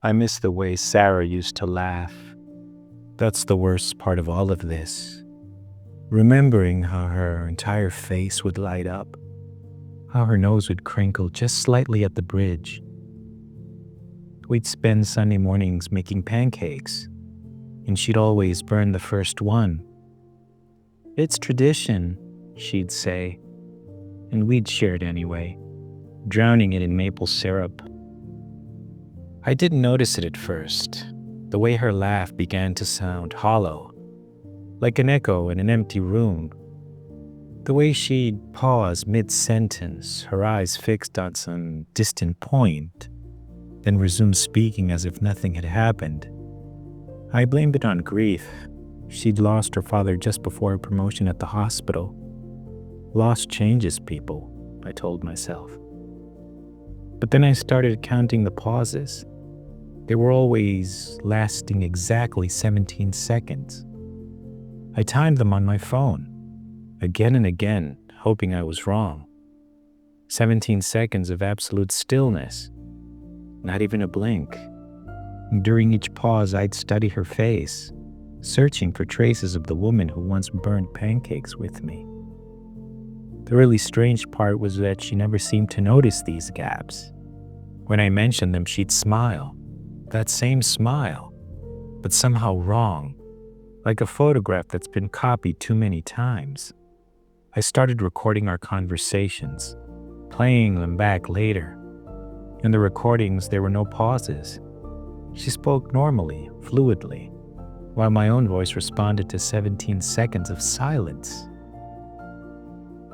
I miss the way Sarah used to laugh. That's the worst part of all of this. Remembering how her entire face would light up, how her nose would crinkle just slightly at the bridge. We'd spend Sunday mornings making pancakes, and she'd always burn the first one. "It's tradition," she'd say, and we'd share it anyway, drowning it in maple syrup. I didn't notice it at first, the way her laugh began to sound hollow, like an echo in an empty room. The way she'd pause mid-sentence, her eyes fixed on some distant point, then resume speaking as if nothing had happened. I blamed it on grief. She'd lost her father just before her promotion at the hospital. Loss changes people, I told myself. But then I started counting the pauses. They were always lasting exactly 17 seconds. I timed them on my phone, again and again, hoping I was wrong. 17 seconds of absolute stillness, not even a blink. During each pause, I'd study her face, searching for traces of the woman who once burned pancakes with me. The really strange part was that she never seemed to notice these gaps. When I mentioned them, she'd smile. That same smile, but somehow wrong, like a photograph that's been copied too many times. I started recording our conversations, playing them back later. In the recordings, there were no pauses. She spoke normally, fluidly, while my own voice responded to 17 seconds of silence.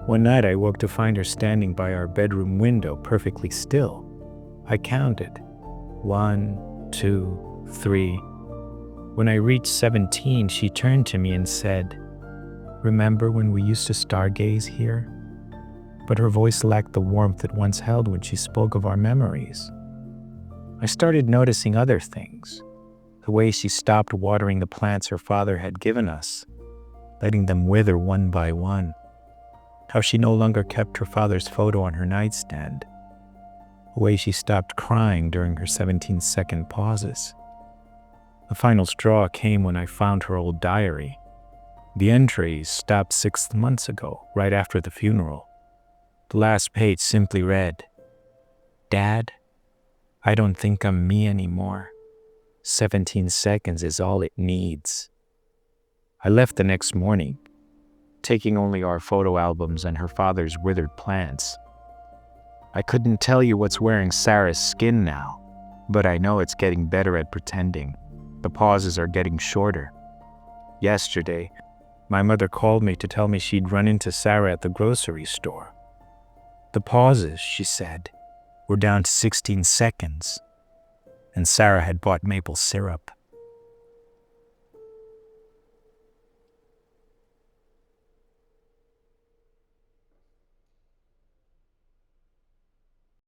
One night I woke to find her standing by our bedroom window, perfectly still. I counted. 1, 2, 3. When I reached 17, she turned to me and said, "Remember when we used to stargaze here?" But her voice lacked the warmth it once held when she spoke of our memories. I started noticing other things. The way she stopped watering the plants her father had given us, letting them wither one by one. How she no longer kept her father's photo on her nightstand. The way she stopped crying during her 17-second pauses. The final straw came when I found her old diary. The entries stopped 6 months ago, right after the funeral. The last page simply read, "Dad, I don't think I'm me anymore. 17 seconds is all it needs." I left the next morning, taking only our photo albums and her father's withered plants. I couldn't tell you what's wearing Sarah's skin now, but I know it's getting better at pretending. The pauses are getting shorter. Yesterday, my mother called me to tell me she'd run into Sarah at the grocery store. The pauses, she said, were down to 16 seconds, and Sarah had bought maple syrup.